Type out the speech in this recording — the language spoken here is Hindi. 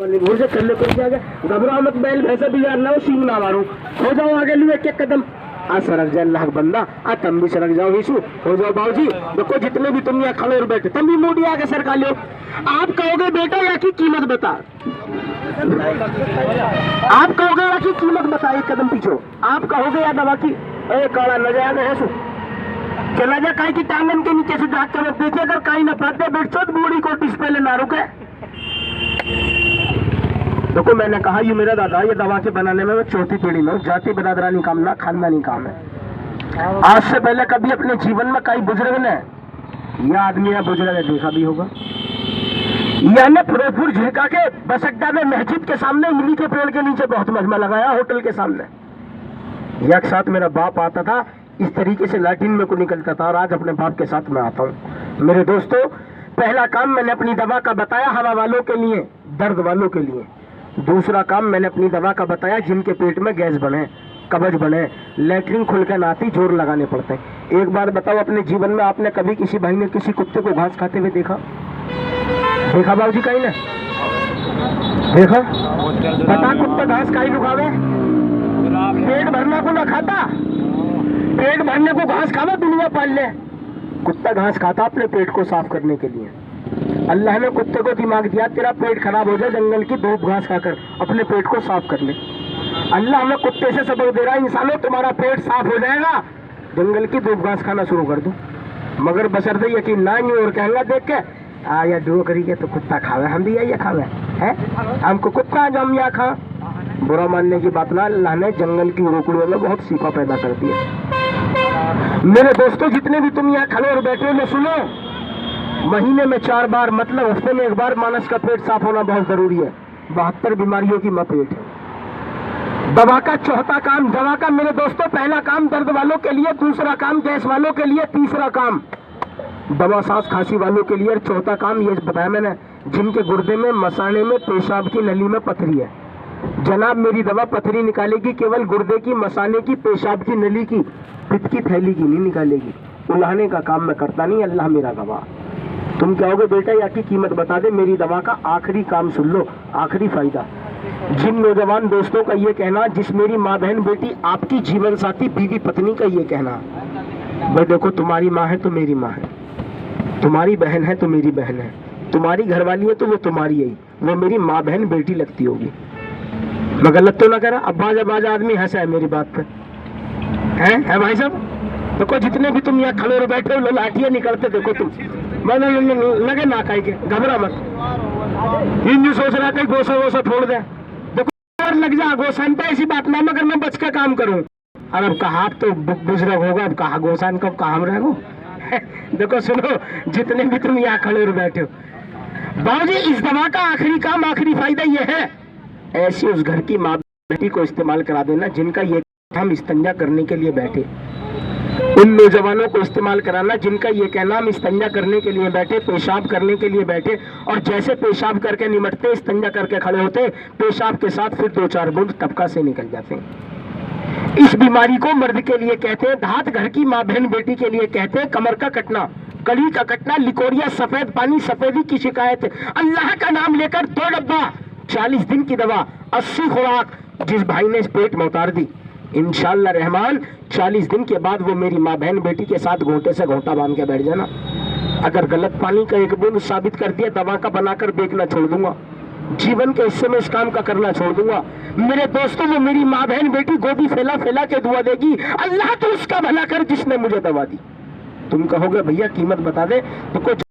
भूल से कर ले कुछ आगे घबरा मत, बैल भैंसा भी यार ना सींग ना मारो, हो जाओ आगे लिए एक कदम। आ सरक जाए अल्लाह बंदा, आ तुम भी सरक जाओ यीशु, हो जाओ बाबूजी। देखो जितने भी तुम यहाँ खड़े और बैठे, तुम भी मोड़ी आगे सरका लो। आप कहोगे बेटा या की कीमत बता, आप कहोगे या की कीमत बता, एक कदम पीछे आप कहोगे या दवा की काला न जाए है सु चला जा काई की टांगन के नीचे से झाँक कर देखे, अगर काई न पाते बैठो तो बूढ़ी को डिस्प्ले ना रुके। देखो मैंने कहा ये मेरा दादा, ये दवा के बनाने में मैं चौथी पीढ़ी में, जाति बिरादरानी काम ना खानदानी काम है। आज से पहले कभी अपने जीवन में कई बुजुर्ग ने यह आदमी या बुजुर्ग ने देखा भी होगा, यानी फिरोजपुर झिड़का के बस अड्डा में मस्जिद के सामने इमली के पेड़ के नीचे बहुत मजमा लगाया, होटल के सामने एक साथ मेरा बाप आता था, इस तरीके से लैट्रिन में को निकलता था, और आज अपने बाप के साथ मैं आता हूँ। मेरे दोस्तों, पहला काम मैंने अपनी दवा का बताया हवा वालों के लिए, दर्द वालों के लिए। दूसरा काम मैंने अपनी दवा का बताया जिनके पेट में गैस बने, कब्ज बने, लैट्रिन खुल कर नाती जोर लगाने पड़ते हैं। एक बार बताओ, अपने जीवन में आपने कभी किसी भाई ने किसी कुत्ते को घास खाते हुए देखा? देखा बाबूजी कहीं ने देखा? पता कुत्ता घास काई लुकावे? पेट भरना को ना खाता, पेट भरने को घास खावा दुनिया पाल ले। कुत्ता घास खाता अपने पेट को साफ करने के लिए। अल्लाह ने कुत्ते को दिमाग दिया, तेरा पेट खराब हो जाए जंगल की धूप घास खाकर अपने पेट को साफ कर ले। अल्लाह हमें कुत्ते से सबक दे रहा है, इंसानों तुम्हारा पेट साफ हो जाएगा, जंगल की धूप घास खाना शुरू कर दो। मगर बशर्ते यकीन ना ही और कहूँगा देख के या डो करिए तो कुत्ता खावे, हम भी यही खावे है, हमको कुत्ता जो हम यहाँ खा। बुरा मानने की बात ना, अल्लाह ने जंगल की रोकड़ियों में बहुत सीखा पैदा कर दिया। मेरे दोस्तों, जितने भी तुम यहाँ खड़े और बैठे हो, सुनो, महीने में 4 बार मतलब हफ्ते में 1 बार मानस का पेट साफ होना बहुत जरूरी है। 72 बीमारियों की मपेट है। दवा का चौथा काम, दवा का मेरे दोस्तों पहला काम दर्द वालों के लिए, दूसरा काम गैस वालों के लिए, तीसरा काम दवा सांस खांसी वालों के लिए, और चौथा काम ये बताया मैंने जिनके गुर्दे में, मसाने में, पेशाब की नली में पथरी है। जनाब मेरी दवा पथरी निकालेगी, केवल गुर्दे की, मसाने की, पेशाब की नली की, पित्त की थैली की नहीं निकालेगी। उलाहने का काम मैं करता नहीं, अल्लाह मेरा गवाह। तुम कहोगे बेटा या की कीमत बता दे, मेरी दवा का आखिरी काम सुन लो, आखिरी फायदा। जिन नौजवान दोस्तों का ये कहना, जिस मेरी माँ बहन बेटी आपकी जीवन साथी बीवी पत्नी का ये कहना, भाई देखो तुम्हारी माँ है तो मेरी माँ है, तुम्हारी बहन है तो मेरी बहन है, तुम्हारी घरवाली है तो वो तुम्हारी है, वो मेरी माँ बहन बेटी लगती होगी। मैं गलत तो ना करा? अब आदमी हंसा है मेरी बात पे, है भाई साहब? देखो जितने भी तुम यहाँ खड़े बैठे हो, लाठियां निकलते देखो तुम, मैंने लगे ना खाई के, घबरा मत। ये सोच रहा है गोसा वोसा फोड़ दे, देखो और लग जा गोसानता, ऐसी बात ना, मगर मैं बच का काम करूं। और अब कहा तो बुजुर्ग होगा, अब कहा गोसान कब कहा रहेगो। देखो सुनो, जितने भी तुम यहाँ खड़े बैठे हो, बाबूजी इस दवा का आखिरी काम, आखिरी फायदा ये है, ऐसी उस घर की माँ बेटी को इस्तेमाल करा देना जिनका ये हम इस्तंजा करने के लिए बैठे। उन नौजवानों को इस्तेमाल कराना जिनका ये कहना हम इस्तंजा करने के लिए बैठे, पेशाब करने के लिए बैठे, और जैसे पेशाब करके निमटते, इस्तंजा करके खड़े होते, पेशाब के साथ फिर 2-4 बूंद टपका से निकल जाते हैं। इस बीमारी को मर्द के लिए कहते हैं, धात घर की माँ बहन बेटी के लिए कहते हैं कमर का कटना, कली का कटना, लिकोरिया, सफेद पानी, सफेदी की शिकायत। अल्लाह का नाम लेकर 2 डब्बा 40 दिन की दवा, 80 खुराक जिस भाई ने इस पेट में उतार दी, इंशाअल्लाह रहमान 40 दिन के बाद वो मेरी माँ बहन बेटी के साथ घोंटे से घोंटा बांध के बैठ जाना। अगर गलत पानी का 1 बूंद साबित कर दिया, दवा का बनाकर बेचना छोड़ दूंगा, जीवन के हिस्से में इस काम का करना छोड़ दूंगा। मेरे दोस्तों, वो मेरी माँ बहन बेटी गोदी फैला फैला के दुआ देगी, अल्लाह तो उसका भला कर जिसने मुझे दवा दी। तुम कहोगे भैया कीमत बता दे, तो कुछ